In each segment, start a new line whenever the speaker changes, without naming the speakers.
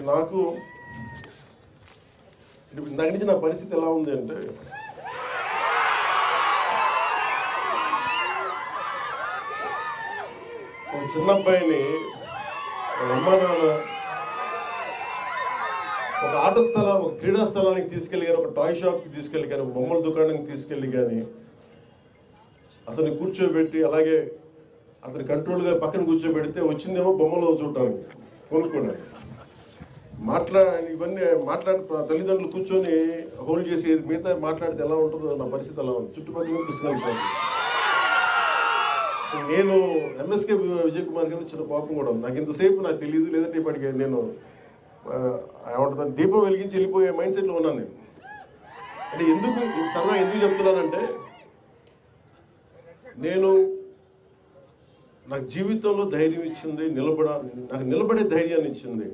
నాకు దాని నుంచి నా పరిస్థితి ఎలా ఉంది అంటే, ఒక చిన్న అబ్బాయిని అమ్మ నాన్న ఒక ఆట స్థలం, ఒక క్రీడా స్థలానికి తీసుకెళ్ళి కానీ, ఒక టాయ్ షాప్కి తీసుకెళ్ళి కానీ, ఒక బొమ్మల దుకాణానికి తీసుకెళ్ళి కానీ అతన్ని కూర్చోబెట్టి, అలాగే అతని కంట్రోల్గా పక్కన కూర్చోబెడితే వచ్చిందేమో బొమ్మలు చూడటానికి, కొనుక్కోడానికి. ఇవన్నీ తల్లిదండ్రులు కూర్చొని హోల్డ్ చేసి మిగతా మాట్లాడితే ఎలా ఉంటుందో నా పరిస్థితి ఎలా ఉంది. చుట్టుపక్కల పుస్తకాలు నేను ఎంఎస్కే విజయ్ కుమార్ గారు చిన్న కోపం కూడా ఉంది. నాకు ఇంతసేపు నాకు తెలియదు, లేదంటే ఇప్పటికే నేను ఏమంటుందని దీపం వెలిగించి వెళ్ళిపోయే మైండ్ సెట్లో ఉన్నాను నేను. అంటే సరదా ఎందుకు చెప్తున్నానంటే, నాకు జీవితంలో ధైర్యం ఇచ్చింది, నాకు నిలబడే ధైర్యాన్ని ఇచ్చింది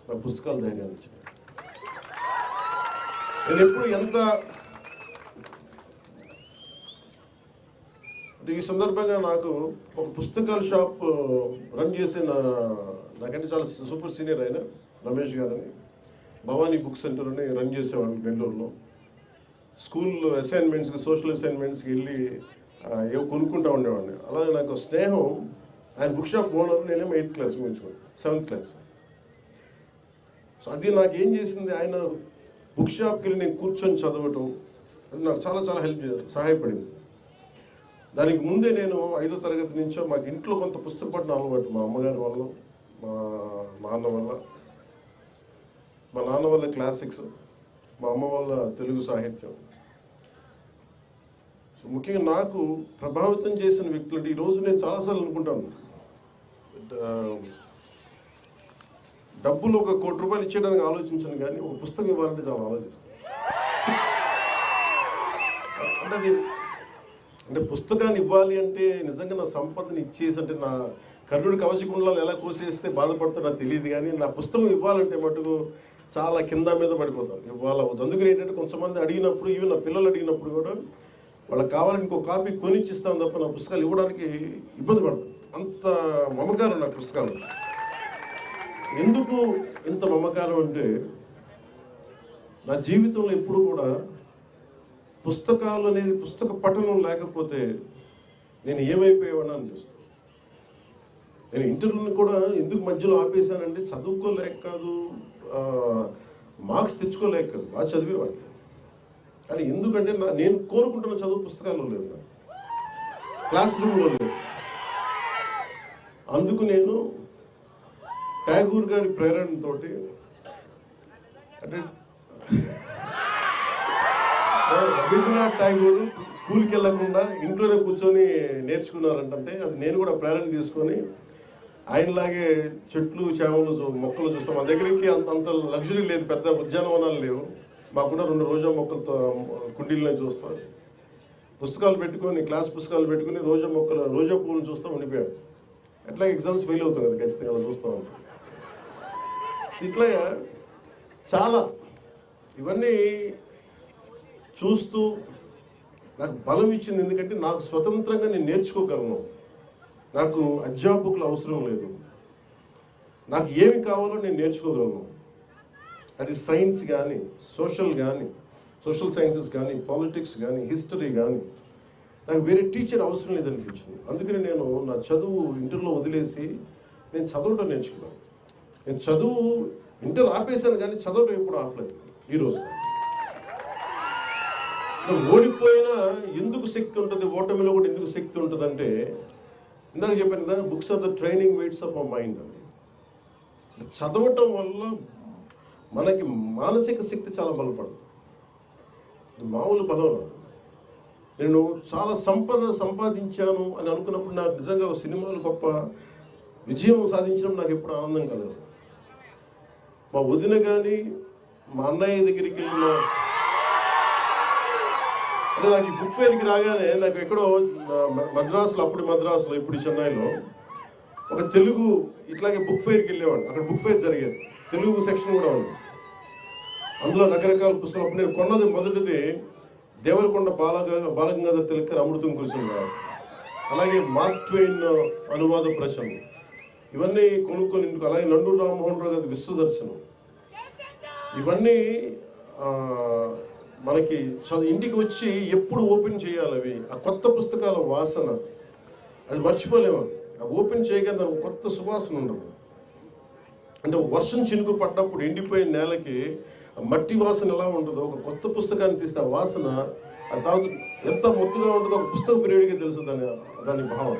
నా పుస్తకాల ధైర్యాన్ని ఇచ్చింది. నేను ఎప్పుడు ఈ సందర్భంగా నాకు ఒక పుస్తకాల షాప్ రన్ చేసే నాకంటే చాలా సూపర్ సీనియర్ అయిన రమేష్ గారని భవానీ బుక్ సెంటర్ అని రన్ చేసేవాళ్ళు బెంగళూరులో. స్కూల్ అసైన్మెంట్స్కి, సోషల్ అసైన్మెంట్స్కి వెళ్ళి ఏవో కొనుక్కుంటా ఉండేవాడిని. అలాగే నాకు స్నేహం, ఆయన బుక్ షాప్ ఓనర్, నేనేమో 8th class ముగించుకోండి, 7th class. So అది నాకు ఏం చేసింది, ఆయన బుక్ షాప్కి వెళ్ళి నేను కూర్చొని చదవటం, అది నాకు చాలా చాలా సహాయపడింది. దానికి ముందే నేను 5వ తరగతి నుంచో మాకు ఇంట్లో కొంత పుస్తక పఠనం అలవాటు. మా అమ్మగారి వల్ల, మా నాన్న వల్ల క్లాసిక్స్, మా అమ్మ వల్ల తెలుగు సాహిత్యం. సో ముఖ్యంగా నాకు ప్రభావితం చేసిన వ్యక్తులు అంటే, ఈరోజు నేను చాలాసార్లు అనుకుంటాను, డబ్బులు 1 కోటి రూపాయలు ఇచ్చేయడానికి ఆలోచించను, కానీ ఒక పుస్తకం ఇవ్వాలంటే చాలా ఆలోచిస్తాను. అంటే పుస్తకాన్ని ఇవ్వాలి అంటే నిజంగా నా సంపదను ఇచ్చేసి, అంటే నా కర్ణుడి కవచకుండలాలు ఎలా కోసేస్తే బాధపడతాడో నాకు తెలియదు, కానీ నా పుస్తకం ఇవ్వాలంటే మటుకు చాలా కింద మీద పడిపోతాను. ఇవ్వాలవుతుంది. అందుకని ఏంటంటే, కొంతమంది అడిగినప్పుడు, ఈవెన్ నా పిల్లలు అడిగినప్పుడు కూడా వాళ్ళకి కావాలని ఇంకో కాపీ కొనిచ్చిస్తాను తప్ప నా పుస్తకాలు ఇవ్వడానికి ఇబ్బంది పడతాను. అంత మమకారం నా పుస్తకాలు. ఎందుకు ఇంత మమకారం అంటే, నా జీవితంలో ఎప్పుడు కూడా పుస్తకాలు అనేది, పుస్తక పఠనం లేకపోతే నేను ఏమైపోయేవాడిని అనిపిస్తుంది. నేను ఇంటర్వ్యూని కూడా ఎందుకు మధ్యలో ఆపేశానంటే, చదువుకోలేక కాదు, మార్క్స్ తెచ్చుకోలేక కాదు, బాగా చదివేవాడిని. కానీ ఎందుకంటే నేను కోరుకుంటున్న చదువు పుస్తకాల్లో లేదు, క్లాస్ రూమ్లో లేదు. అందుకు నేను ట్యాగూర్ గారి ప్రేరణతో, అంటే రవీంద్రనాథ్ ఠాగూర్ స్కూల్కి వెళ్ళకుండా ఇంట్లోనే కూర్చొని నేర్చుకున్నారంటే, అది నేను కూడా ప్రేరణ తీసుకొని ఆయనలాగే చెట్లు, చేమలు, మొక్కలు చూస్తాం. మా దగ్గరికి అంత లగ్జరీ లేదు, పెద్ద ఉద్యానవనాలు లేవు. మాకున్న 2 రోజా మొక్కలతో కుండీలనే చూస్తాం. పుస్తకాలు పెట్టుకొని, క్లాస్ పుస్తకాలు పెట్టుకుని రోజా పువ్వులను చూస్తాం ఉండిపోయాడు. ఎట్లా ఎగ్జామ్స్ ఫెయిల్ అవుతాం కదా, ఖచ్చితంగా అలా చూస్తూ ఉంటాం. ఇట్లా చాలా ఇవన్నీ చూస్తూ నాకు బలం ఇచ్చింది. ఎందుకంటే నాకు స్వతంత్రంగా నేను నేర్చుకోగలను, నాకు అధ్యాపకులు అవసరం లేదు, నాకు ఏమి కావాలో నేను నేర్చుకోగలను. అది సైన్స్ కానీ, సోషల్ సైన్సెస్ కానీ, పాలిటిక్స్ కానీ, హిస్టరీ కానీ, నాకు వేరే టీచర్ అవసరం లేదనిపించింది. అందుకని నేను నా చదువు ఇంటర్లో వదిలేసి నేను చదవడం నేర్చుకున్నాను. నేను చదువు ఇంటర్ ఆపేశాను, కానీ చదవడం ఎప్పుడు ఆపలేదు. ఈరోజు ఓడిపోయినా ఎందుకు శక్తి ఉంటుంది, ఓటమిలో కూడా ఎందుకు శక్తి ఉంటుంది అంటే, ఇందాక చెప్పాను కదా, books are the training weights of our mind అని. చదవటం వల్ల మనకి మానసిక శక్తి చాలా బలపడుతుంది, మామూలు బలం రాదు. నేను చాలా సంపాదించాను అని అనుకున్నప్పుడు, నాకు నిజంగా సినిమాలు గొప్ప విజయం సాధించడం నాకు ఎప్పుడు ఆనందం కలదు. మా వదిన కానీ, మా అన్నయ్య దగ్గరికి వెళ్ళిన, అంటే నాకు ఈ బుక్ ఫేర్కి రాగానే, నాకు ఎక్కడో మద్రాసులో ఇప్పుడు చెన్నైలో ఒక తెలుగు ఇట్లాగే బుక్ ఫేర్కి వెళ్ళేవాడు. అక్కడ బుక్ ఫేర్ జరిగేది, తెలుగు సెక్షన్ కూడా ఉంది. అందులో రకరకాల పుస్తకాలు. అప్పుడు నేను కొన్నది మొదటిది దేవరకొండ బాలగంగాధర్ తిలక్ అమృతం కురిసిన, అలాగే మార్క్ ట్వైన్ అనువాద ప్రచురణ, ఇవన్నీ కొనుక్కొని. అలాగే నండూరు రామ్మోహన్ రావు గారి విశ్వదర్శనం, ఇవన్నీ మనకి ఇంటికి వచ్చి ఎప్పుడు ఓపెన్ చేయాలి అవి, ఆ కొత్త పుస్తకాల వాసన అది మర్చిపోలేము. ఆ ఓపెన్ చేయగానే దానికి కొత్త సువాసన ఉండదు. అంటే వర్షం చినుకు పడ్డప్పుడు ఎండిపోయిన నేలకి మట్టి వాసన ఎలా ఉంటుందో, ఒక కొత్త పుస్తకాన్ని తీస్తే ఆ వాసన అది తాగు ఎంత మొత్తుగా ఉంటుందో ఒక పుస్తక ప్రియుడికి తెలుసు దాని భావం.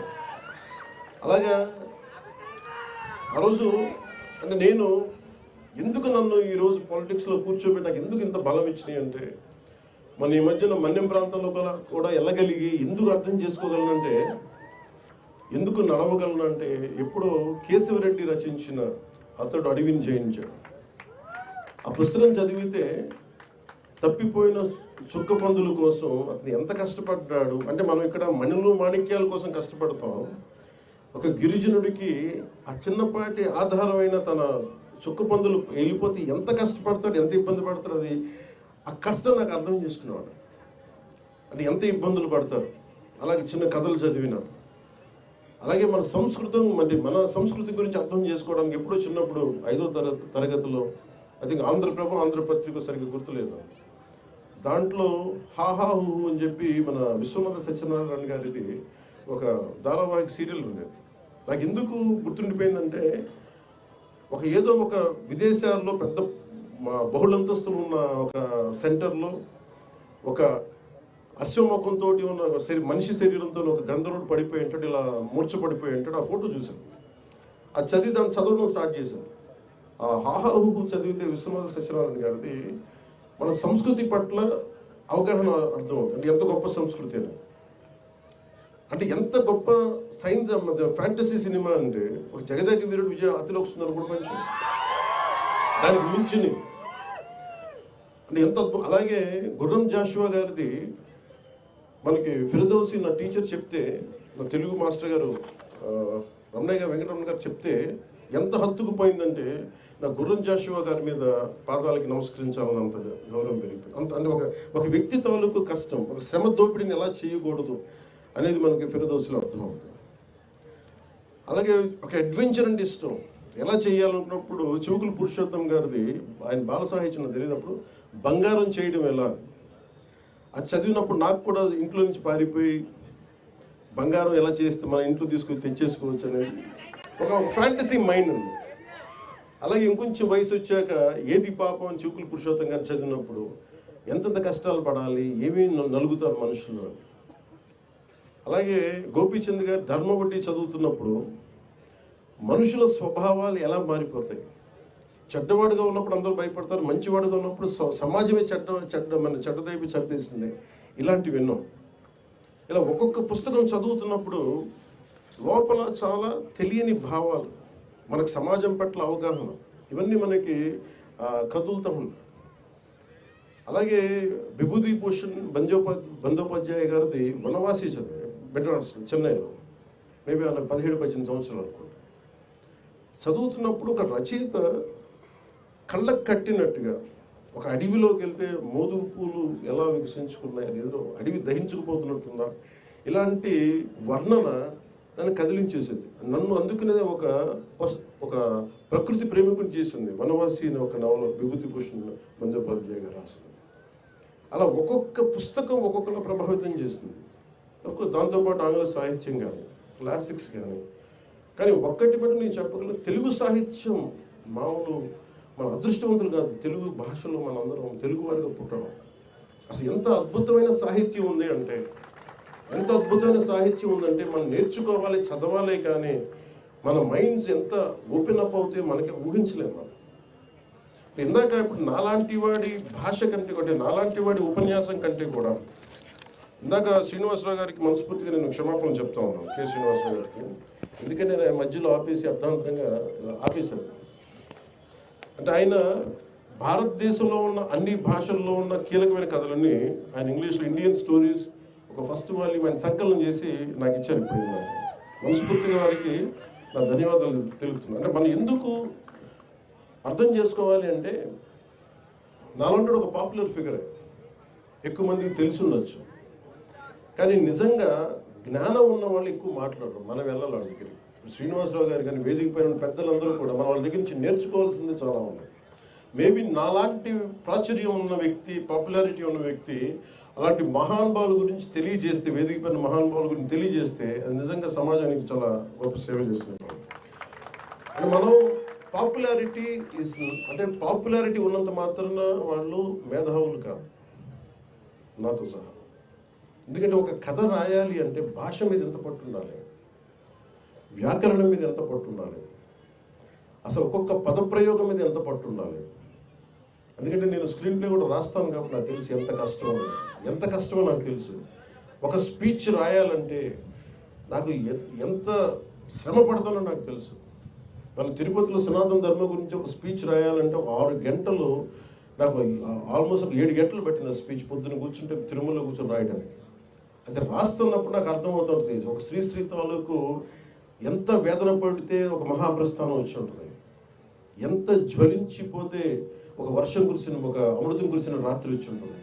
అలాగా ఆ రోజు అంటే నేను ఎందుకు నన్ను ఈరోజు పాలిటిక్స్లో కూర్చోబెట్టి నాకు ఎందుకు ఇంత బలం ఇచ్చినాయి అంటే, మన ఈ మధ్యన మన్యం ప్రాంతంలో కూడా వెళ్ళగలిగి ఎందుకు అర్థం చేసుకోగలనంటే, ఎందుకు నడవగలనంటే, ఎప్పుడో కేశవరెడ్డి రచించిన అతడు అడవిని జయించాడు ఆ పుస్తకం చదివితే తప్పిపోయిన చుక్క పందుల కోసం అతను ఎంత కష్టపడ్డాడు అంటే, మనం ఇక్కడ మణులు మాణిక్యాల కోసం కష్టపడతాం, ఒక గిరిజనుడికి ఆ చిన్నపాటి ఆధారమైన తన చుక్క పందులు వెళ్ళిపోతే ఎంత కష్టపడతాడు, ఎంత ఇబ్బంది పడతాడు, అది ఆ కష్టం నాకు అర్థం చేసుకున్నాడు. అంటే ఎంత ఇబ్బందులు పడతారు. అలాగే చిన్న కథలు చదివిన, అలాగే మన సంస్కృతి గురించి అర్థం చేసుకోవడానికి ఎప్పుడో చిన్నప్పుడు 5వ తరగతిలో ఐ థింక్ ఆంధ్రపత్రిక సరిగ్గా గుర్తులేదు, దాంట్లో హాహా హూ అని చెప్పి మన విశ్వనాథ సత్యనారాయణ గారిది ఒక ధారావాహిక సీరియల్ ఉండేది. నాకు ఎందుకు గుర్తుండిపోయిందంటే, ఏదో ఒక విదేశాల్లో పెద్ద బహుళంతస్తులు ఉన్న ఒక సెంటర్లో ఒక అశ్వముఖంతో ఉన్న మనిషి శరీరంతో ఒక గంధర్వుడు పడిపోయి ఉంటాడు, ఇలా మూర్ఛ పడిపోయి ఉంటాడు. ఆ ఫోటో చూశాను, అది చదివి దాన్ని చదవడం స్టార్ట్ చేశాను. ఆ హాహాహు చదివితే విశ్వనాథ సత్యనారాయణ గారిది మన సంస్కృతి పట్ల అవగాహన అర్థం అవుతుంది. అంటే ఎంత గొప్ప సంస్కృతి అని, అంటే ఎంత గొప్ప సైన్స్ ఫ్యాంటసీ సినిమా అంటే, ఒక జగదేక వీరుడు విజయ అతిలోక సుందర ప్రపంచం దానికి మించింది అంటే ఎంత అద్భుతం. అలాగే గుర్రం జాషువా గారిది మనకి ఫిరదౌసి నా టీచర్ చెప్తే, నా తెలుగు మాస్టర్ గారు రమణయ్య వెంకటరమణ గారు చెప్తే ఎంత హత్తుకుపోయిందంటే, నా గుర్రం జాషువా గారి మీద పాదాలకి నమస్కరించాలని అంత గౌరవం పెరిగిపోయింది. అంత అంటే ఒక వ్యక్తి తాలూకు కష్టం, ఒక శ్రమ దోపిడిని ఎలా చేయకూడదు అనేది మనకి ఫిరదౌసిలో అర్థమవుతుంది. అలాగే ఒక అడ్వెంచర్ అంటే ఇష్టం, ఎలా చేయాలనుకున్నప్పుడు చివుకుల పురుషోత్తం గారిది, ఆయన బాల సాహిత్యం తెలియనప్పుడు బంగారం చేయడం ఎలా, అది చదివినప్పుడు నాకు కూడా ఇంట్లో నుంచి పారిపోయి బంగారం ఎలా చేస్తే మన ఇంట్లో తీసుకొని తెచ్చేసుకోవచ్చు అనేది ఒక ఫ్యాంటసీ మైండ్ ఉంది. అలాగే ఇంకొంచెం వయసు వచ్చాక ఏది పాపం అని చివుకుల పురుషోత్తం గారు చదివినప్పుడు ఎంతెంత కష్టాలు పడాలి, ఏమేమి నలుగుతారు మనుషులు. అలాగే గోపీచంద్ గారు ధర్మవడ్డీ చదువుతున్నప్పుడు మనుషుల స్వభావాలు ఎలా మారిపోతాయి, చెడ్డవాడుగా ఉన్నప్పుడు అందరూ భయపడతారు, మంచివాడుగా ఉన్నప్పుడు సమాజమే చెడ్డదైపు చంపేసింది, ఇలాంటివి విన్నాం. ఇలా ఒక్కొక్క పుస్తకం చదువుతున్నప్పుడు లోపల చాలా తెలియని భావాలు, మనకు సమాజం పట్ల అవగాహన, ఇవన్నీ మనకి కదులుతూ ఉంటాయి. అలాగే విభూతి భూషణ్ బందోపాధ్యాయ గారిది వనవాసి చదివి మెడ్రాస్ చెన్నైలో, మేబీ ఆయన 17-18 సంవత్సరాలు అనుకుంటా. చదువుతున్నప్పుడు ఒక రచయిత కళ్ళకు కట్టినట్టుగా ఒక అడవిలోకి వెళ్తే మోదుగు పూలు ఎలా వికసించుకున్నాయి, అది ఏదో అడవి దహించుకుపోతున్నట్టుందా, ఇలాంటి వర్ణన నన్ను కదిలించేసేది. నన్ను అందుకునే ఒక ప్రకృతి ప్రేమికుని చేసింది వనవాసి అనే ఒక నవల విభూతి భూషణ్ బందోపాధ్యాయ గారు రాసింది. అలా ఒక్కొక్క పుస్తకం ఒక్కొక్కలా ప్రభావితం చేస్తుంది. దాంతోపాటు ఆంగ్ల సాహిత్యం కానీ క్లాసిక్స్ కానీ ఒక్కటి బట్టి నేను చెప్పగలను, తెలుగు సాహిత్యం మామూలు మన అదృష్టవంతులు కాదు. తెలుగు భాషలో మనందరం తెలుగు వారిగా పుట్టడం, అసలు ఎంత అద్భుతమైన సాహిత్యం ఉంది అంటే, మనం నేర్చుకోవాలి, చదవాలి, కానీ మన మైండ్స్ ఎంత ఓపెన్ అప్ అవుతే మనకి ఊహించలేము. మనం ఇందాక ఇప్పుడు నాలాంటి వాడి భాష కంటే కూడా, నాలాంటి వాడి ఉపన్యాసం కంటే కూడా, ఇందాక శ్రీనివాసరావు గారికి మనస్ఫూర్తిగా నేను క్షమాపణ చెప్తా ఉన్నాను, కె శ్రీనివాసరావు గారికి. ఎందుకంటే నేను మధ్యలో ఆపేసి అర్థవంతంగా ఆపేశాను. అంటే ఆయన భారతదేశంలో ఉన్న అన్ని భాషల్లో ఉన్న కీలకమైన కథలన్నీ ఆయన ఇంగ్లీష్లో ఇండియన్ స్టోరీస్ ఒక ఫస్ట్ వాల్యూమ్ ఆయన సంకలనం చేసి నాకు ఇచ్చారు. ఇప్పుడు నాకు మనస్ఫూర్తిగా వారికి నా ధన్యవాదాలు తెలుపుతున్నాను. అంటే మనం ఎందుకు అర్థం చేసుకోవాలి అంటే, నాలంటే ఒక పాపులర్ ఫిగరే, ఎక్కువ మందికి తెలిసి ఉండొచ్చు, కానీ నిజంగా జ్ఞానం ఉన్న వాళ్ళు ఎక్కువ మాట్లాడరు. మనం వెళ్ళాలి వాళ్ళ దగ్గరికి. శ్రీనివాసరావు గారు కానీ వేదిక పైన పెద్దలందరూ కూడా మన వాళ్ళ దగ్గర నుంచి నేర్చుకోవాల్సింది చాలా ఉంది. మేబీ నాలాంటి ప్రాచుర్యం ఉన్న వ్యక్తి, పాపులారిటీ ఉన్న వ్యక్తి అలాంటి మహానుభావుల గురించి తెలియజేస్తే, వేదిక పైన మహానుభావుల గురించి తెలియజేస్తే అది నిజంగా సమాజానికి చాలా గొప్ప సేవ చేస్తున్నట్టు. అంటే మనం పాపులారిటీ అంటే పాపులారిటీ ఉన్నంత మాత్రాన వాళ్ళు మేధావులు కాదు, నాతో సహా. ఎందుకంటే ఒక కథ రాయాలి అంటే భాష మీద ఎంత పట్టు ఉండాలి, వ్యాకరణం మీద ఎంత పట్టు ఉండాలి, అసలు ఒక్కొక్క పదప్రయోగం మీద ఎంత పట్టు ఉండాలి. ఎందుకంటే నేను స్క్రీన్ ప్లే కూడా రాస్తాను కాబట్టి నాకు తెలుసు ఎంత కష్టమో నాకు తెలుసు. ఒక స్పీచ్ రాయాలంటే నాకు ఎంత శ్రమ పడతానో నాకు తెలుసు. మన తిరుపతిలో సనాతన ధర్మం గురించి ఒక స్పీచ్ రాయాలంటే ఒక 6 గంటలు, నాకు ఆల్మోస్ట్ ఒక 7 గంటలు పెట్టిన స్పీచ్. పొద్దున్న కూర్చుంటే తిరుమలలో కూర్చొని రాయడానికి. అది రాస్తున్నప్పుడు నాకు అర్థమవుతుంది ఒక శ్రీ తాలూకు ఎంత వేదన పడితే ఒక మహాప్రస్థానం వచ్చి ఉంటుంది, ఎంత జ్వలించిపోతే ఒక వర్షం కురిసిన, ఒక అమృతం కురిసిన రాత్రి వచ్చి ఉంటుంది,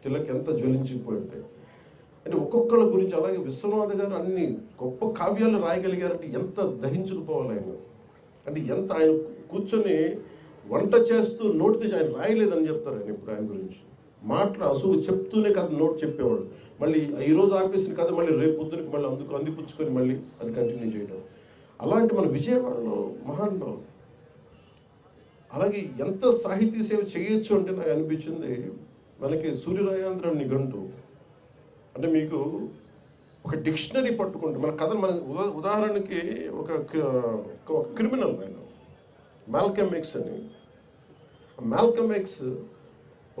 తిలక్ ఎంత జ్వలించిపోయి ఉంటాయి. అంటే ఒక్కొక్కళ్ళ గురించి. అలాగే విశ్వనాథ గారు అన్ని గొప్ప కావ్యాలు రాయగలిగారంటే ఎంత దహించుకుపోవాలి ఆయన. అంటే ఎంత ఆయన కూర్చొని వంట చేస్తూ నోటితో ఆయన రాయలేదని చెప్తారు ఆయన. ఇప్పుడు ఆయన గురించి అసలు చెప్తూనే కథ నోట్ చెప్పేవాడు. మళ్ళీ ఈరోజు ఆపేసిన కథ మళ్ళీ రేపు పొద్దునకి మళ్ళీ అందిపుచ్చుకొని మళ్ళీ అది కంటిన్యూ చేయడం. అలాంటి మన విజయవాడలో మహానుభావులు. అలాగే ఎంత సాహితీ సేవ చేయొచ్చు అంటే నాకు అనిపించింది, మనకి సూర్యరాయాంధ్ర నిఘంటు అంటే మీకు ఒక డిక్షనరీ పట్టుకుంటే మన కథ, మన ఉదాహరణకి ఒక క్రిమినల్ ఆయన మాల్కమ్ ఎక్స్ అని. మాల్కమ్ ఎక్స్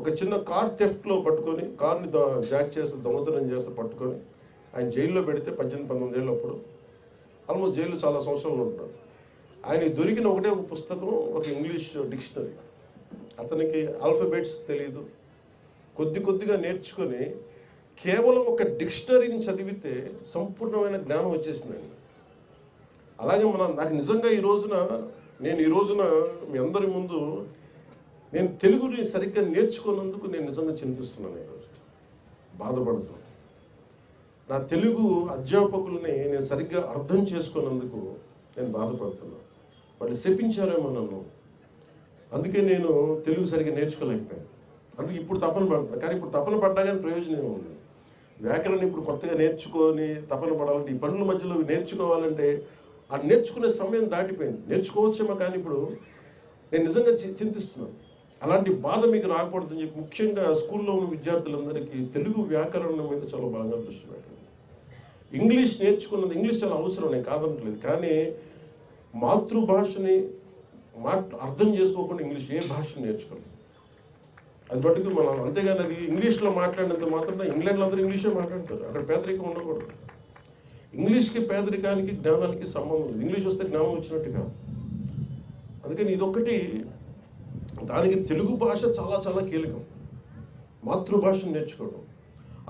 ఒక చిన్న కార్ థెఫ్ట్లో పట్టుకొని, కార్ని జాక్ చేస్తే, దొంగతనం చేస్తే పట్టుకొని ఆయన జైల్లో పెడితే 18-19 ఏళ్ళు అప్పుడు ఆల్మోస్ట్ జైల్లో చాలా సంవత్సరాలు ఉంటున్నాడు. ఆయన దొరికిన ఒకటే ఒక పుస్తకం, ఒక ఇంగ్లీష్ డిక్షనరీ. అతనికి ఆల్ఫాబెట్స్ తెలియదు, కొద్దిగా నేర్చుకొని కేవలం ఒక డిక్షనరీని చదివితే సంపూర్ణమైన జ్ఞానం వచ్చేసిందండి. అలాగే నాకు నిజంగా ఈ రోజున మీ అందరి ముందు నేను తెలుగుని సరిగ్గా నేర్చుకున్నందుకు నేను నిజంగా చింతిస్తున్నాను. ఈరోజు బాధపడుతున్నాను. నా తెలుగు అధ్యాపకుల్ని నేను సరిగ్గా అర్థం చేసుకున్నందుకు నేను బాధపడుతున్నాను. వాళ్ళు శపించారేమో నన్ను, అందుకే నేను తెలుగు సరిగ్గా నేర్చుకోలేకపోయాను. అందుకే ఇప్పుడు తపన పడుతున్నాను. కానీ ఇప్పుడు తపన పడ్డా కానీ ప్రయోజనం ఉంది. వ్యాకరణం ఇప్పుడు కొత్తగా నేర్చుకొని తపన పడాలంటే, ఈ పనుల మధ్యలో నేర్చుకోవాలంటే ఆ నేర్చుకునే సమయం దాటిపోయింది. నేర్చుకోవచ్చేమో కానీ ఇప్పుడు నేను నిజంగా చింతిస్తున్నాను. అలాంటి బాధ మీకు రాకూడదని చెప్పి ముఖ్యంగా స్కూల్లో ఉన్న విద్యార్థులందరికీ తెలుగు వ్యాకరణం మీద చాలా బాగా దృష్టి పెట్టండి. ఇంగ్లీష్ నేర్చుకున్నది, ఇంగ్లీష్ చాలా అవసరం, నేను కాదనట్లేదు. కానీ మాతృభాషని అర్థం చేసుకోకుండా ఇంగ్లీష్ ఏ భాషను నేర్చుకోలేదు. అది బట్టి మనం అంతేగాని అది ఇంగ్లీష్లో మాట్లాడినంత మాత్రం ఇంగ్లాండ్లో అందరూ ఇంగ్లీషే మాట్లాడతారు. అక్కడ పేదరికం ఉండకూడదు. ఇంగ్లీష్కి పేదరికానికి జ్ఞానానికి సంబంధం లేదు. ఇంగ్లీష్ వస్తే జ్ఞానం వచ్చినట్టు కాదు. అందుకని ఇదొక్కటి, దానికి తెలుగు భాష చాలా చాలా కీలకం, మాతృభాషను నేర్చుకోవడం.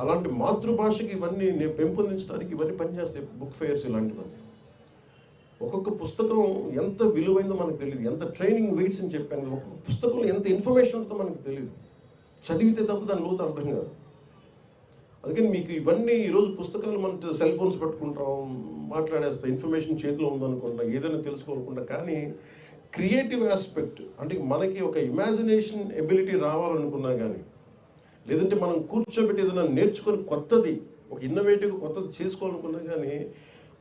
అలాంటి మాతృభాషకి ఇవన్నీ పెంపొందించడానికి ఇవన్నీ పనిచేస్తాయి, బుక్ ఫెయిర్స్ ఇలాంటివన్నీ. ఒక్కొక్క పుస్తకం ఎంత విలువైందో మనకు తెలియదు, ఎంత ట్రైనింగ్ వెయిట్స్ అని చెప్పాను. ఒక్కొక్క పుస్తకంలో ఎంత ఇన్ఫర్మేషన్ ఉంటుందో మనకు తెలియదు, చదివితే తప్ప దాని లోతు అర్థం కాదు. అందుకని మీకు ఇవన్నీ ఈరోజు పుస్తకాలు మన సెల్ ఫోన్స్ పట్టుకుంటాం, మాట్లాడేస్తాం, ఇన్ఫర్మేషన్ చేతిలో ఉందనుకుంటాం, ఏదైనా తెలుసుకోవాలనుకుంటాం. కానీ క్రియేటివ్ ఆస్పెక్ట్ అంటే మనకి ఒక ఇమాజినేషన్ ఎబిలిటీ రావాలనుకున్నా కానీ, లేదంటే మనం కూర్చోబెట్టి ఏదైనా నేర్చుకొని కొత్తది, ఒక ఇన్నోవేటివ్ కొత్తది చేసుకోవాలనుకున్నా కానీ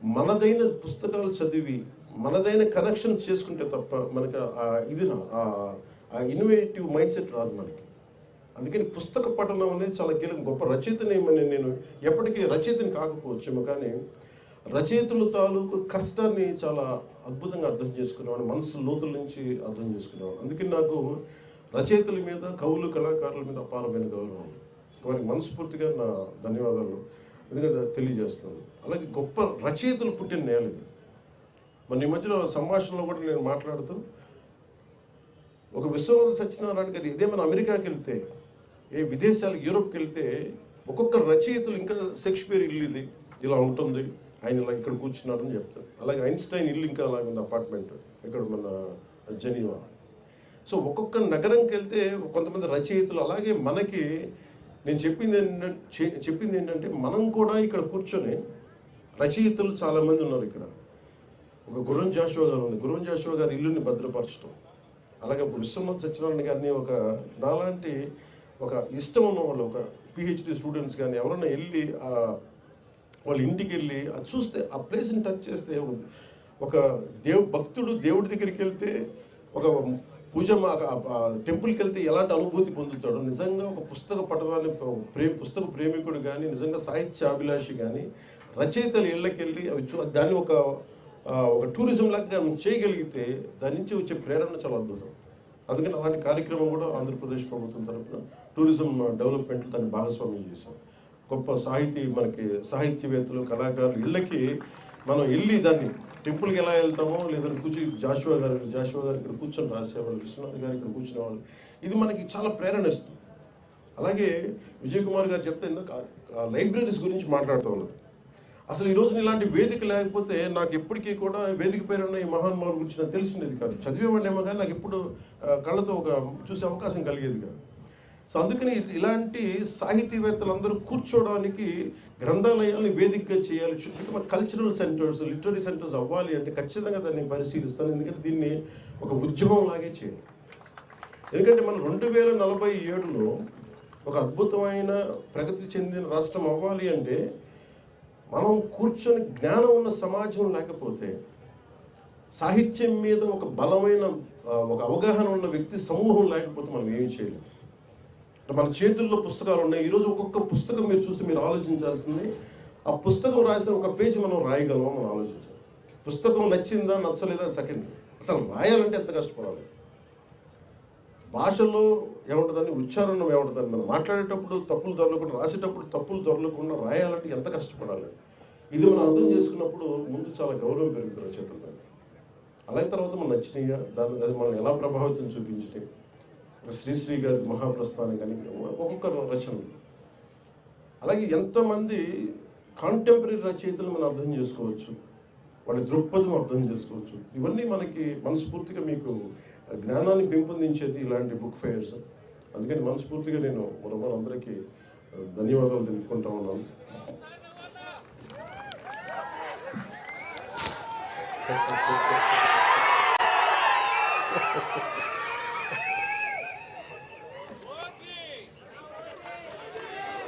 మనదైన పుస్తకాలు చదివి మనదైన కనెక్షన్స్ చేసుకుంటే తప్ప మనకి ఆ ఇన్నోవేటివ్ మైండ్ సెట్ రాదు మనకి. అందుకని పుస్తక పఠనం అనేది చాలా కీలకం. గొప్ప రచయితనేమని నేను ఎప్పటికీ రచయితని కాకపోవచ్చేమో, కానీ రచయితల తాలూకు కష్టాన్ని చాలా అద్భుతంగా అర్థం చేసుకునేవాడు, మనసు లోతుల నుంచి అర్థం చేసుకునేవాడు. అందుకని నాకు రచయితల మీద, కవులు, కళాకారుల మీద అపారమైన గౌరవం ఉంది. వారికి మనస్ఫూర్తిగా నా ధన్యవాదాలు ఎందుకంటే తెలియజేస్తున్నాను. అలాగే గొప్ప రచయితలు పుట్టిన నేల ఇది. మన ఈ మధ్యలో సంభాషణలో కూడా నేను మాట్లాడుతూ ఒక విశ్వనాథ సత్యనారాయణ గారు ఇదే మన అమెరికాకి వెళ్తే, ఏ విదేశాలకు యూరోప్కి వెళ్తే ఒక్కొక్క రచయితలు ఇంకా షేక్స్పియర్ ఇల్లు ఇది ఇలా ఉంటుంది, ఆయన ఇలా ఇక్కడ కూర్చున్నాడని చెప్తారు. అలాగే ఐన్స్టైన్ ఇల్లు ఇంకా అలాగే ఉంది, అపార్ట్మెంట్ ఇక్కడ మన జెనీవా. సో ఒక్కొక్క నగరంకి వెళ్తే కొంతమంది రచయితలు. అలాగే మనకి నేను చెప్పింది ఏంటంటే మనం కూడా ఇక్కడ కూర్చొని రచయితలు చాలామంది ఉన్నారు. ఇక్కడ ఒక గుర్రం జాషువా గారు ఉంది. గుర్రం జాషువా గారి ఇల్లుని భద్రపరచడం, అలాగే విశ్వనాథ్ సత్యనారాయణ గారిని నాలాంటి ఒక ఇష్టం ఉన్న వాళ్ళు, ఒక పిహెచ్డి స్టూడెంట్స్ కానీ ఎవరైనా వెళ్ళి వాళ్ళ ఇంటికి వెళ్ళి అది చూస్తే, ఆ ప్లేస్ని టచ్ చేస్తే, ఒక భక్తుడు దేవుడి దగ్గరికి వెళ్తే, ఒక టెంపుల్కి వెళ్తే ఎలాంటి అనుభూతి పొందుతాడో, నిజంగా ఒక పుస్తక పఠనాన్ని పుస్తక ప్రేమికుడు కానీ, నిజంగా సాహిత్య అభిలాషి కానీ, రచయితలు ఇళ్ళకి వెళ్ళి దాన్ని ఒక టూరిజం లాగా చేయగలిగితే దాని నుంచి వచ్చే ప్రేరణ చాలా అద్భుతం. అందుకని అలాంటి కార్యక్రమం కూడా ఆంధ్రప్రదేశ్ ప్రభుత్వం తరఫున టూరిజం డెవలప్మెంట్ దాన్ని భాగస్వామ్యం చేశాం. గొప్ప సాహిత్యవేత్తలు, కళాకారులు ఇళ్ళకి మనం వెళ్ళి దాన్ని టెంపుల్కి ఎలా వెళ్తామో, లేదంటే జాషువా గారు ఇక్కడ కూర్చొని రాసేవాళ్ళు, విశ్వనాథ్ గారు ఇక్కడ కూర్చునేవాళ్ళు, ఇది మనకి చాలా ప్రేరణ ఇస్తుంది. అలాగే విజయ్ కుమార్ గారు చెప్తే లైబ్రరీస్ గురించి మాట్లాడుతూ ఉన్నారు. అసలు ఈరోజు ఇలాంటి వేదిక లేకపోతే నాకు ఎప్పటికీ కూడా వేదిక పేరున్న ఈ మహానుభావుల గురించి నాకు తెలిసినది కాదు. చదివేవాడినేమో కానీ నాకు ఎప్పుడు కళ్ళతో చూసే అవకాశం కలిగేది కాదు. సో అందుకని ఇలాంటి సాహితీవేత్తలందరూ కూర్చోవడానికి గ్రంథాలయాన్ని వేదికగా చేయాలి. చుట్టూ కల్చరల్ సెంటర్స్, లిటరీ సెంటర్స్ అవ్వాలి అంటే ఖచ్చితంగా దాన్ని పరిశీలిస్తాను. ఎందుకంటే దీన్ని ఒక ఉద్యమం లాగే చేయాలి. ఎందుకంటే మనం 2047లో ఒక అద్భుతమైన ప్రగతి చెందిన రాష్ట్రం అవ్వాలి అంటే మనం కూర్చొని జ్ఞానం ఉన్న సమాజం లేకపోతే, సాహిత్యం మీద ఒక బలమైన ఒక అవగాహన ఉన్న వ్యక్తి సమూహం లేకపోతే మనం ఏమి చేయలేం. మన చేతుల్లో పుస్తకాలు ఉన్నాయి. ఈరోజు ఒక్కొక్క పుస్తకం మీరు చూస్తే మీరు ఆలోచించాల్సింది, ఆ పుస్తకం రాసిన ఒక పేజీ మనం రాయగలమో మనం ఆలోచించాలి. పుస్తకం నచ్చిందా నచ్చలేదా సెకండ్, అసలు రాయాలంటే ఎంత కష్టపడాలి. భాషలో ఏముంటుందని, ఉచ్చారణ ఏముంటుందని, మనం మాట్లాడేటప్పుడు తప్పులు దొరలకుండా, రాసేటప్పుడు తప్పులు దొరలకుండా రాయాలంటే ఎంత కష్టపడాలి. ఇది మనం అర్థం చేసుకున్నప్పుడు ముందు చాలా గౌరవం పెరుగుతుంది రచయితలు. అలాగే తర్వాత మనం నచ్చినాయిగా అది మనం ఎలా ప్రభావితం చూపించినాయి. శ్రీశ్రీ గారి మహాప్రస్థానం కానీ ఒక్కొక్క రచనలు, అలాగే ఎంతమంది కాంటెంపరీ రచయితలు మనం అర్థం చేసుకోవచ్చు, వాళ్ళ దృక్పథం అర్థం చేసుకోవచ్చు. ఇవన్నీ మనకి మనస్ఫూర్తిగా మీకు జ్ఞానాన్ని పెంపొందించేది ఇలాంటి బుక్ ఫెయిర్స్. అందుకని మనస్ఫూర్తిగా నేను అందరికీ ధన్యవాదాలు తెలుపుకుంటా ఉన్నాను.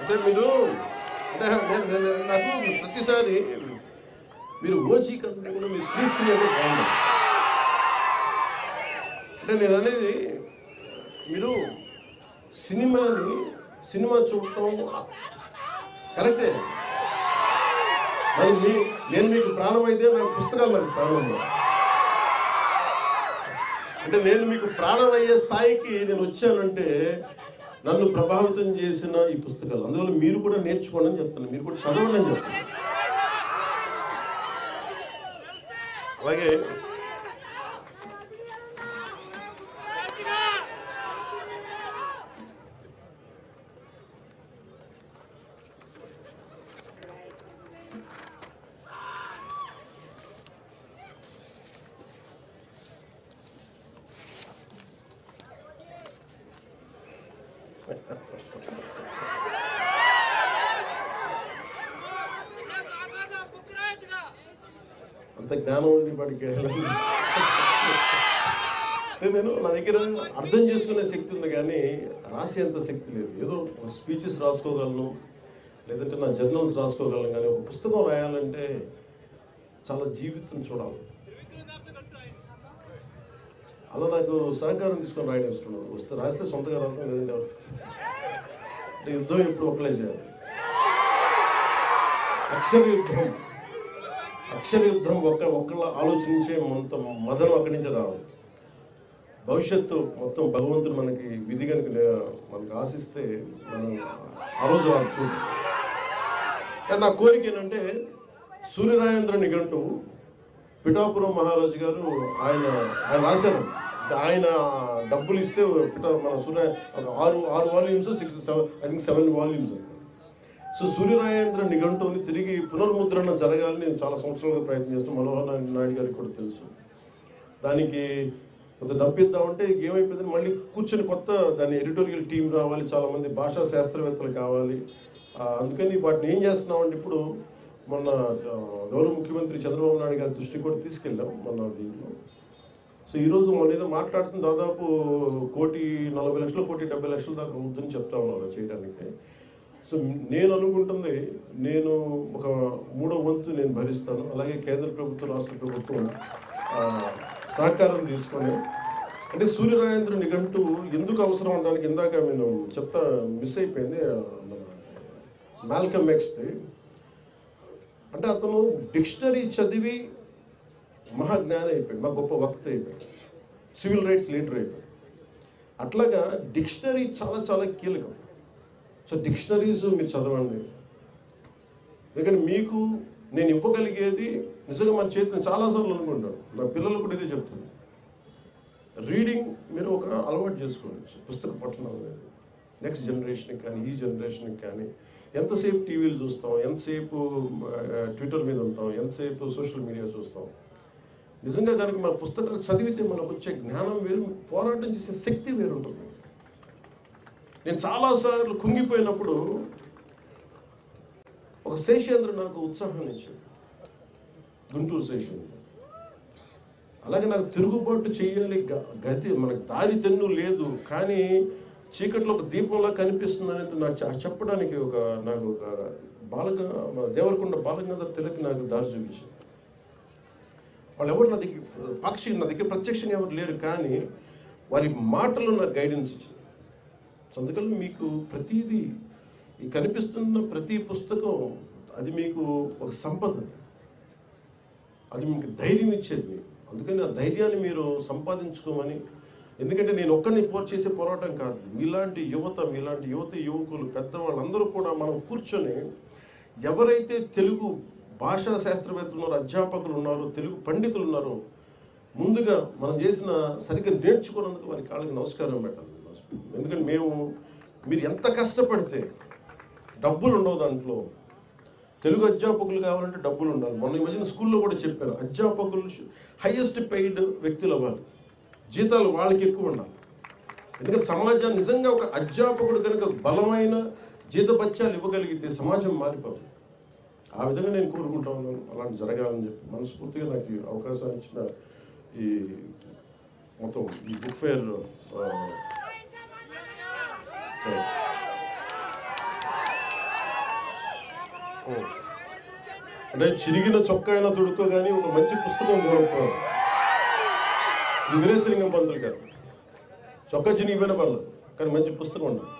అంటే నాకు ప్రతిసారి మీరు ఓజీ కంటే కూడా మీరు శ్రీశ్రీ అంటే బాగుంది. అంటే నేను అనేది, మీరు సినిమా చూడటం కరెక్టే, మరి నేను మీకు ప్రాణం అయితే నాకు పుస్తకాలు నాకు ప్రాణం. అంటే నేను మీకు ప్రాణం అయ్యే స్థాయికి నేను వచ్చానంటే నన్ను ప్రభావితం చేసిన ఈ పుస్తకాలు. అందువల్ల మీరు కూడా నేర్చుకోండి అని చెప్తాను, మీరు కూడా చదవండి అని చెప్తాను. అలాగే అంత జ్ఞానం ఉండి వాడికి నేను నా దగ్గర అర్థం చేసుకునే శక్తి ఉంది కానీ రాసేంత శక్తి లేదు. ఏదో స్పీచెస్ రాసుకోగలను, లేదంటే నా జర్నల్స్ రాసుకోగలను, కానీ ఒక పుస్తకం రాయాలంటే చాలా జీవితం చూడాలి. అలా నాకు సహకారం తీసుకొని రాయడం ఇష్టం. రాస్తే సొంతగా రావడం, లేదంటే అంటే యుద్ధం ఎప్పుడు ఒకలే చేయాలి. అక్షర యుద్ధం ఒక్కళ్ళ ఆలోచించే మదనం అక్కడి నుంచే రావాలి. భవిష్యత్తు మొత్తం భగవంతుడు మనకి విధి కనుక మనకు ఆశిస్తే మనం ఆ రోజు రాదు చూడు. కానీ నా కోరిక ఏంటంటే, సూర్యరాయేంద్ర నిఘంటువు పిఠాపురం మహారాజు గారు ఆయన రాశారు. ఆయన డబ్బులు ఇస్తే మన ఆరు వాల్యూమ్స్ 7 వాల్యూమ్స్. సో సూర్యరాయేంద్ర నిఘంటువుని తిరిగి పునర్ముద్రణ జరగాలని నేను చాలా సంవత్సరాలుగా ప్రయత్నం చేస్తాను. మనోహర్ నాయుడు గారికి కూడా తెలుసు. దానికి కొంత డబ్బు ఇద్దామంటే ఏమైపోయింది, మళ్ళీ కూర్చొని కొత్త దాని ఎడిటోరియల్ టీం రావాలి, చాలామంది భాషా శాస్త్రవేత్తలు కావాలి. అందుకని వాటిని ఏం చేస్తున్నామంటే, ఇప్పుడు మొన్న గౌరవ ముఖ్యమంత్రి చంద్రబాబు నాయుడు గారి దృష్టికి కూడా తీసుకెళ్ళాం మొన్న దీంట్లో. సో ఈరోజు మన ఏదో మాట్లాడుతున్న దాదాపు 1,40,00,000 1,70,00,000 దాకా అవుతుందని చెప్తా ఉన్నారు చేయడానికి. సో నేను అనుకుంటుంది, నేను ఒక 3వ వంతు నేను భరిస్తాను. అలాగే కేంద్ర ప్రభుత్వం, రాష్ట్ర ప్రభుత్వం సహకారం తీసుకొని, అంటే సూర్యరాజేంద్ర నిఘంటు ఎందుకు అవసరం అనడానికి ఇందాక నేను చెప్తా మిస్ అయిపోయింది. మాల్కమ్ ఎక్స్ది, అంటే అతను డిక్షనరీ చదివి మహాజ్ఞాని అయిపోయాడు, మా గొప్ప వక్త అయిపోయాడు, సివిల్ రైట్స్ లీడర్ అయిపోయాడు. అట్లాగా డిక్షనరీ చాలా చాలా కీలకం. సో డిక్షనరీస్ మీరు చదవండి, ఎందుకంటే మీకు నేను ఇవ్వగలిగేది నిజంగా మన చేతిని చాలాసార్లు అనుకుంటాను. నా పిల్లలు కూడా ఇదే చెప్తాను, రీడింగ్ మీరు ఒక అలవాటు చేసుకోండి, పుస్తక పఠనం అనేది. నెక్స్ట్ జనరేషన్కి కానీ ఈ జనరేషన్కి కానీ ఎంతసేపు టీవీలు చూస్తాం, ఎంతసేపు ట్విట్టర్ మీద ఉంటాం, ఎంతసేపు సోషల్ మీడియా చూస్తాం. నిజంగా కనుక మన పుస్తకాలు చదివితే మనకు వచ్చే జ్ఞానం వేరు, పోరాటం చేసే శక్తి వేరు ఉంటుంది. నేను చాలాసార్లు కుంగిపోయినప్పుడు ఒక శేషేంద్ర నాకు ఉత్సాహాన్ని ఇచ్చాడు, గుంటూరు శేషేంద్ర. అలాగే నాకు తిరుగుబాటు చేయాలి, గతి మనకు దారి తెన్ను లేదు, కానీ చీకట్లో ఒక దీపంలా కనిపిస్తుంది అనేది నాకు చెప్పడానికి నాకు దేవరకొండ బాలగంగాధర తిలక్ నాకు దారి చూపించారు. వాళ్ళు ఎవరు నా దగ్గర ప్రత్యక్షంగా ఎవరు లేరు, కానీ వారి మాటలు నాకు గైడెన్స్ ఇచ్చింది. అందుకని మీకు ప్రతిదీ ఈ కనిపిస్తున్న ప్రతి పుస్తకం అది మీకు ఒక సంపద, అది మీకు ధైర్యం ఇచ్చేది. అందుకని ఆ ధైర్యాన్ని మీరు సంపాదించుకోమని. ఎందుకంటే నేను ఒక్కడిని చేసే పోరాటం కాదు, మీలాంటి యువకులు, పెద్దవాళ్ళందరూ కూడా మనం కూర్చొని, ఎవరైతే తెలుగు భాషా శాస్త్రవేత్తలు ఉన్నారో, అధ్యాపకులు ఉన్నారో, తెలుగు పండితులు ఉన్నారో, ముందుగా మనం చేసిన సరిగ్గా నేర్చుకున్నందుకు వారి కాళ్ళకి నమస్కారం పెట్టాలి. ఎందుకంటే మీరు ఎంత కష్టపడితే డబ్బులు ఉండవు దాంట్లో. తెలుగు అధ్యాపకులు కావాలంటే డబ్బులు ఉండాలి. మొన్న ఈ మధ్యన స్కూల్లో కూడా చెప్పారు, అధ్యాపకులు హైయెస్ట్ పెయిడ్ వ్యక్తులు అవ్వాలి, జీతాలు వాళ్ళకి ఎక్కువ ఉండాలి. ఎందుకంటే సమాజాన్ని నిజంగా ఒక అధ్యాపకుడు కనుక బలమైన జీతభత్యాలు ఇవ్వగలిగితే సమాజం మారిపోతుంది. ఆ విధంగా నేను కోరుకుంటా ఉన్నాను, అలాంటి జరగాలని చెప్పి. మనస్ఫూర్తిగా నాకు ఈ అవకాశాన్ని ఇచ్చిన ఈ మొత్తం ఈ బుక్ ఫేర్ అంటే చిరిగిన చొక్కా అయినా దొడుకో కానీ ఒక మంచి పుస్తకం కొనుక్కోవాలి. ఈ వీరేశలింగం పంతులు గారు చొక్కా చినిగిపోయిన పర్లేదు, కానీ మంచి పుస్తకం ఉండాలి.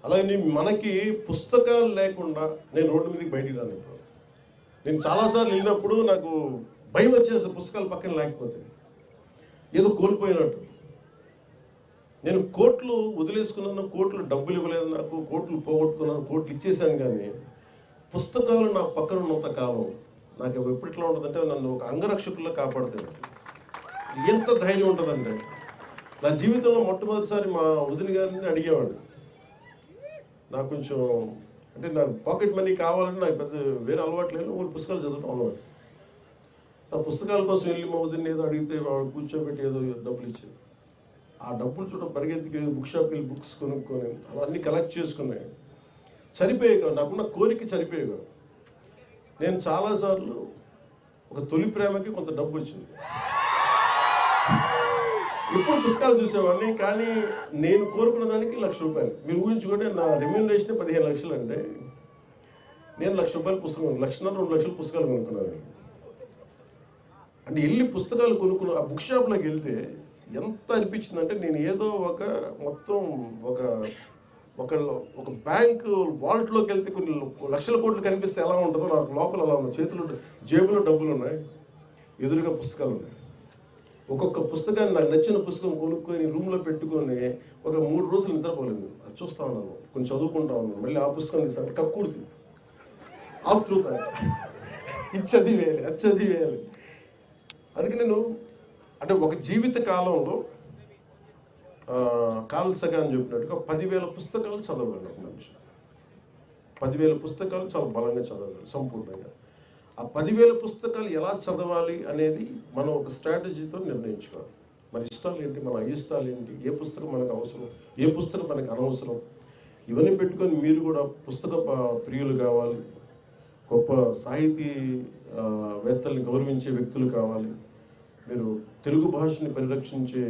అలాగే మనకి పుస్తకాలు లేకుండా నేను రోడ్డు మీదకి బయటికి రాను. నేను చాలాసార్లు వెళ్ళినప్పుడు నాకు భయం వచ్చేసి పుస్తకాలు పక్కన లేకపోతే ఏదో కోల్పోయినట్టు. నేను కోట్లు వదిలేసుకున్నాను, కోట్లు డబ్బులు ఇవ్వలేదు, నాకు కోట్లు పోగొట్టుకున్నాను, కోట్లు ఇచ్చేసాను, కానీ పుస్తకాలు నా పక్కన ఉన్నంత కాలం నాకు ఎప్పటిలా ఉంటుందంటే నన్ను ఒక అంగరక్షకుల్లో కాపాడుతాను. ఎంత ధైర్యం ఉంటుందంటే, నా జీవితంలో మొట్టమొదటిసారి మా వదిన గారిని అడిగేవాడు, నాకు కొంచెం అంటే నాకు పాకెట్ మనీ కావాలంటే నాకు పెద్ద వేరే అలవాటు లేదు, ఊరు పుస్తకాలు చదవడం అలవాటు. ఆ పుస్తకాల కోసం వెళ్ళి మా వదిన ఏదో అడిగితే వాడు కూర్చోబెట్టి ఏదో డబ్బులు ఇచ్చేది. ఆ డబ్బులు చూడ పరిగెత్తికి బుక్ షాప్కి వెళ్ళి బుక్స్ కొనుక్కొని అవన్నీ కలెక్ట్ చేసుకున్నాయి. చనిపోయేగా నాకున్న కోరిక చనిపోయేగా. నేను చాలాసార్లు ఒక తొలి ప్రేమకి కొంత డబ్బు వచ్చింది, ఇప్పుడు పుస్తకాలు చూసేవాడిని, కానీ నేను కోరుకున్న దానికి ₹1,00,000. మీరు ఊహించుకుంటే నా రెమ్యూనరేషన్ 15 లక్షలు అంటే నేను ₹1,00,000 పుస్తకం, 1,00,000 2 లక్షల పుస్తకాలు కొనుక్కున్నాను. అంటే వెళ్ళి పుస్తకాలు కొనుక్కున్న ఆ బుక్ షాప్లోకి వెళ్తే ఎంత అనిపించిందంటే, నేను ఏదో మొత్తం ఒక బ్యాంక్ వాల్ట్లోకి వెళ్తే కొన్ని లక్షల కోట్లు కనిపిస్తే ఎలా ఉంటుందో నాకు లోపల అలా ఉంది. జేబులో డబ్బులు ఉన్నాయి, ఎదురుగా పుస్తకాలు ఉన్నాయి. ఒక్కొక్క పుస్తకాన్ని నాకు నచ్చిన పుస్తకం కొనుక్కొని రూమ్లో పెట్టుకొని ఒక 3 రోజులు నిద్రపోలేదు. అది చూస్తూ ఉన్నాను, కొంచెం చదువుకుంటా ఉన్నాను, మళ్ళీ ఆ పుస్తకం తీసాను, కక్కుర్తి ఆతృత, ఇది చదివేయాలి. అందుకే నేను అంటే ఒక జీవిత కాలంలో కార్ల్ సగాన్ చెప్పినట్టుగా 10,000 పుస్తకాలు చదవగలను. ఒక మనిషి 10,000 పుస్తకాలు చాలా బలంగా చదవగలరు సంపూర్ణంగా. ఆ 10,000 పుస్తకాలు ఎలా చదవాలి అనేది మనం ఒక స్ట్రాటజీతో నిర్ణయించుకోవాలి. మన ఇష్టాలు ఏంటి, మన అయిష్టాలు ఏంటి, ఏ పుస్తకం మనకు అవసరం, ఏ పుస్తకం మనకు అనవసరం, ఇవన్నీ పెట్టుకొని మీరు కూడా పుస్తక ప్రియులు కావాలి, గొప్ప సాహితీ వేత్తల్ని గౌరవించే వ్యక్తులు కావాలి. మీరు తెలుగు భాషని పరిరక్షించే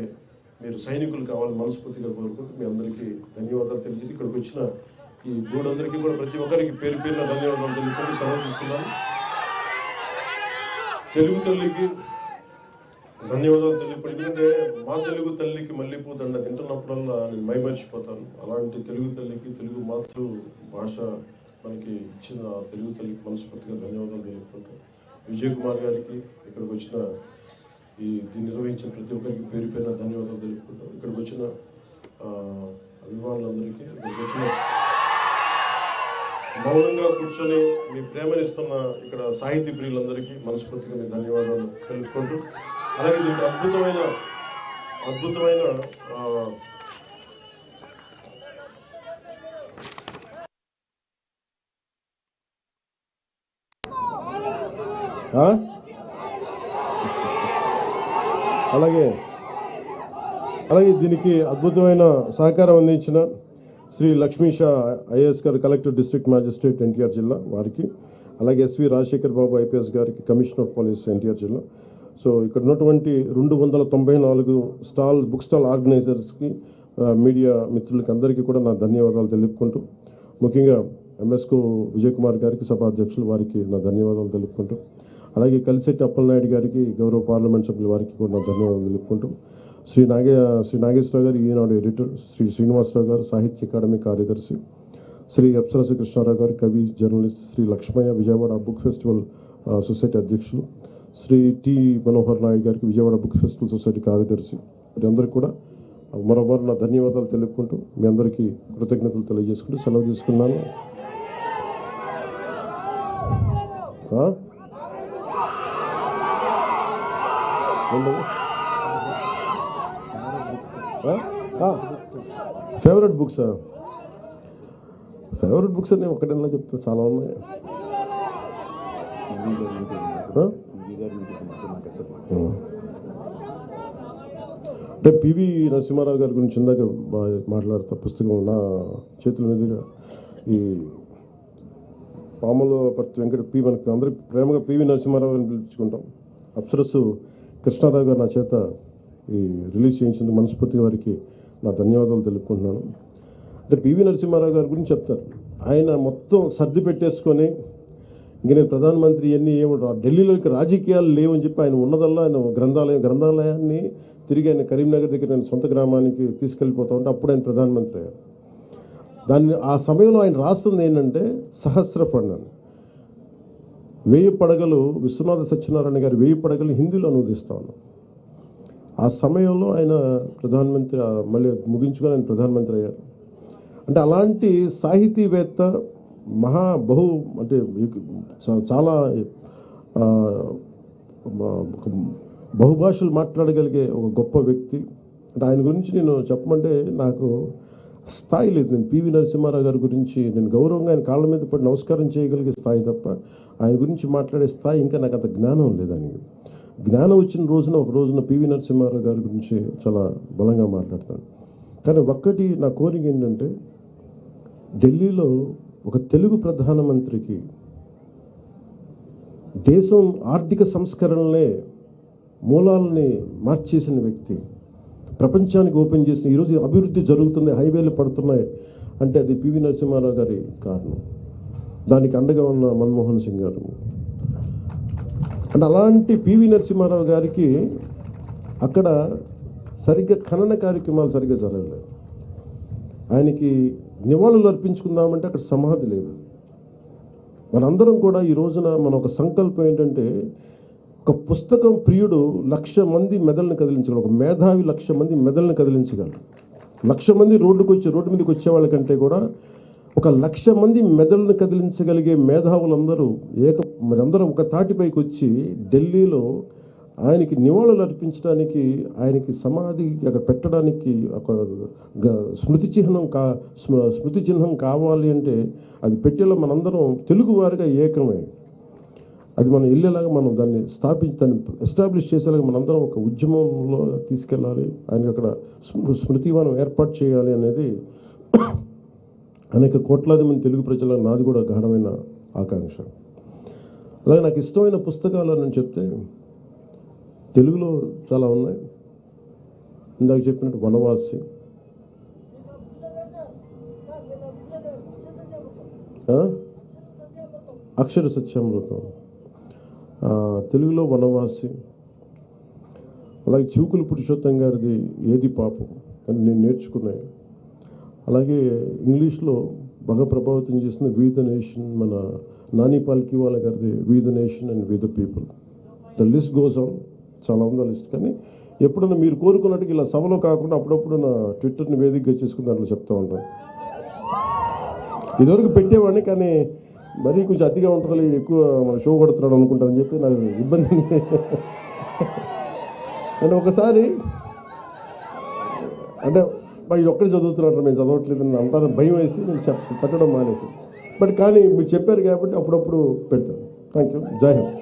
మీరు సైనికులు కావాలని మనస్ఫూర్తిగా కోరుకుంటూ మీ అందరికీ ధన్యవాదాలు తెలియజేసి ఇక్కడికి వచ్చిన ఈ గూడందరికీ కూడా ప్రతి ఒక్కరికి పేరు పేరున ధన్యవాదాలు తెలుపుకొని సెలవు తీసుకున్నాను. తెలుగు తల్లికి ధన్యవాదాలు తెలుపుకొని, ఎందుకంటే మా తెలుగు తల్లికి మల్లెపూ దండ తింటున్నప్పుడల్లా నేను మైమర్చిపోతాను. అలాంటి తెలుగు తల్లికి, తెలుగు మాతృ భాష మనకి ఇచ్చిన తెలుగు తల్లికి మనస్ఫూర్తిగా ధన్యవాదాలు తెలుపుకుంటాం. విజయ్ కుమార్ గారికి, ఇక్కడికి వచ్చిన దీన్ని నిర్వహించిన ప్రతి ఒక్కరికి పేరు పేరున ధన్యవాదాలు తెలుపుకుంటాం. ఇక్కడికి వచ్చిన అభిమానులందరికీ, ఇక్కడికి వచ్చిన మౌనంగా కూర్చొని మీ ప్రేమనిస్తున్న ఇక్కడ సాహితీ ప్రియులందరికీ మనస్ఫూర్తిగా మీ ధన్యవాదాలు తెలుపుకుంటూ, అలాగే దీనికి అద్భుతమైన అలాగే దీనికి అద్భుతమైన సహకారం అందించిన శ్రీ లక్ష్మీషా ఐఏఎస్ గారు, కలెక్టర్ డిస్ట్రిక్ట్ మ్యాజిస్ట్రేట్ ఎన్టీఆర్ జిల్లా వారికి, అలాగే ఎస్వి రాజశేఖర్ బాబు ఐపీఎస్ గారికి, కమిషనర్ ఆఫ్ పోలీస్ ఎన్టీఆర్ జిల్లా. సో ఇక్కడ ఉన్నటువంటి 294 బుక్ స్టాల్ ఆర్గనైజర్స్కి, మీడియా మిత్రులకి అందరికీ కూడా నా ధన్యవాదాలు తెలుపుకుంటూ, ముఖ్యంగా ఎంఎస్కో విజయ్ కుమార్ గారికి, సభాధ్యక్షులు వారికి నా ధన్యవాదాలు తెలుపుకుంటూ, అలాగే కలిశెట్టి అప్పలనాయుడు గారికి, గౌరవ పార్లమెంట్ సభ్యుల వారికి కూడా నా ధన్యవాదాలు తెలుపుకుంటూ, శ్రీ నాగేశ్వరరావు గారు ఈనాడు ఎడిటర్, శ్రీ శ్రీనివాసరావు గారు సాహిత్య అకాడమీ కార్యదర్శి, శ్రీ అప్సరసు కృష్ణారావు గారు కవి, journalist, Shri Lakshmayya Vijayawada book festival society అధ్యక్షులు, శ్రీ టి మనోహర్ నాయుడు గారికి విజయవాడ బుక్ ఫెస్టివల్ సొసైటీ కార్యదర్శి, వీరందరికీ కూడా మరోమారు నా ధన్యవాదాలు తెలుపుకుంటూ మీ అందరికీ కృతజ్ఞతలు తెలియజేసుకుంటూ సెలవు తీసుకున్నాను. ఫేవరెట్ బుక్స్ అని ఒకటేలా చెప్తే చాలా ఉన్నాయి. అంటే పివి నరసింహారావు గారి గురించి ఇందాక మాట్లాడతా. పుస్తకం నా చేతుల మీదుగా ఈ పాముల పర్తి వెంకట మనకి అందరికి ప్రేమగా పివి నరసింహారావు అని పిలుచుకుంటాం. అప్సరస్సు కృష్ణారావు గారు నా చేత ఈ రిలీజ్ చేయించినందుకు మనస్ఫూర్తిగా వారికి నా ధన్యవాదాలు తెలుపుకుంటున్నాను. అంటే పివి నరసింహారావు గారి గురించి చెప్తారు. ఆయన మొత్తం సర్ది పెట్టేసుకొని ఇంక నేను ప్రధానమంత్రి ఇవన్నీ ఢిల్లీలోకి రాజకీయాలు లేవని చెప్పి ఆయన ఉన్నదల్లా ఆయన గ్రంథాలయాన్ని తిరిగి ఆయన కరీంనగర్ దగ్గర నేను సొంత గ్రామానికి తీసుకెళ్ళిపోతా ఉంటే అప్పుడు ఆయన ప్రధానమంత్రి అయ్యారు. ఆ సమయంలో ఆయన రాస్తుంది ఏంటంటే సహస్ర ఫండ్ అని. 1000 పడగలు విశ్వనాథ సత్యనారాయణ గారి 1000 పడగలు హిందీలో అనువదిస్తా ఉన్నాం. ఆ సమయంలో ఆయన ప్రధానమంత్రి మళ్ళీ ముగించుకొని ఆయన ప్రధానమంత్రి అయ్యారు. అంటే అలాంటి సాహితీవేత్త అంటే చాలా బహుభాషలు మాట్లాడగలిగే ఒక గొప్ప వ్యక్తి. అంటే ఆయన గురించి నేను చెప్పమంటే నాకు స్థాయి లేదు. నేను పివి నరసింహారావు గారి గురించి నేను గౌరవంగా ఆయన కాళ్ళ మీద పడి నమస్కారం చేయగలిగే స్థాయి తప్ప ఆయన గురించి మాట్లాడే స్థాయి ఇంకా నాకు అంత జ్ఞానం లేదు. ఆయనకి జ్ఞానం వచ్చిన ఒక రోజున పివి నరసింహారావు గారి గురించి చాలా బలంగా మాట్లాడతాను. కానీ ఒక్కటి నా కోరిక ఏంటంటే ఢిల్లీలో ఒక తెలుగు ప్రధానమంత్రికి దేశం ఆర్థిక సంస్కరణలే మూలాలని మార్చేసిన వ్యక్తి, ప్రపంచానికి ఓపెన్ చేసిన ఈరోజు అభివృద్ధి జరుగుతుంది, హైవేలు పడుతున్నాయి అంటే అది పివి నరసింహారావు గారి కారణం. దానికి అండగా ఉన్న మన్మోహన్ సింగ్ గారు. అంటే అలాంటి పివి నరసింహారావు గారికి అక్కడ సరిగ్గా ఖనన కార్యక్రమాలు సరిగ్గా జరగలేదు. ఆయనకి నివాళులు అర్పించుకుందామంటే అక్కడ సమాధి లేదు. మనందరం కూడా ఈ రోజున మన ఒక సంకల్పం ఏంటంటే ఒక పుస్తకం ప్రియుడు 1,00,000 మంది మెదళ్ళని కదిలించగలరు. ఒక మేధావి 1,00,000 మంది మెదళ్ళని కదిలించగలరు. 1,00,000 మంది రోడ్డు మీదకి వచ్చే వాళ్ళకంటే కూడా ఒక 1,00,000 మంది మెదళ్ళని కదిలించగలిగే మేధావులందరూ అందరూ ఒక తాటిపైకి వచ్చి ఢిల్లీలో ఆయనకి నివాళులు అర్పించడానికి, ఆయనకి సమాధి అక్కడ పెట్టడానికి ఒక స్మృతి చిహ్నం కావాలి అంటే అది పెట్టేలా మనందరం తెలుగువారిగా ఏకమే. అది మనం వెళ్ళేలాగా మనం దాన్ని ఎస్టాబ్లిష్ చేసేలాగా మనందరం ఒక ఉద్యమంలో తీసుకెళ్ళాలి. ఆయనకి అక్కడ స్మృతివనం ఏర్పాటు చేయాలి అనేది అనేక కోట్లాది మంది తెలుగు ప్రజల నాది కూడా గాఢమైన ఆకాంక్ష. అలాగే నాకు ఇష్టమైన పుస్తకాలు అని చెప్తే తెలుగులో చాలా ఉన్నాయి. ఇందాక చెప్పినట్టు వనవాసి, అక్షర సత్యామృతం, తెలుగులో వనవాసి, అలాగే చూకులు పురుషోత్తం గారిది ఏది పాపం అని నేను నేర్చుకున్నాను. అలాగే ఇంగ్లీష్లో బాగా ప్రభావితం చేసిన వి ద నేషన్, మన నాని పాల్కివాలా గారిది we the nation and we the people. The list goes on, చాలా ఉందా లిస్ట్. కానీ ఎప్పుడన్నా మీరు కోరుకున్నట్టుగా ఇలా సభలో కాకుండా అప్పుడప్పుడు నా ట్విట్టర్ని వేదికగా చేసుకుని దాంట్లో చెప్తూ ఉంటాను. ఇదివరకు పెట్టేవాడిని, కానీ మరీ కొంచెం అతిగా ఉంటుంది, ఎక్కువ మన షో కొడుతున్నాడు అనుకుంటారని చెప్పి నాకు ఇబ్బంది. అంటే ఒకసారి అంటే ఇది ఒక్కడే చదువుతున్నట్టు మేము చదవట్లేదని అంటారు, భయం వేసి నేను పెట్టడం మానేసి. బట్ కానీ మీరు చెప్పారు కాబట్టి అప్పుడప్పుడు పెడతాను. Thank you. జై హింద్.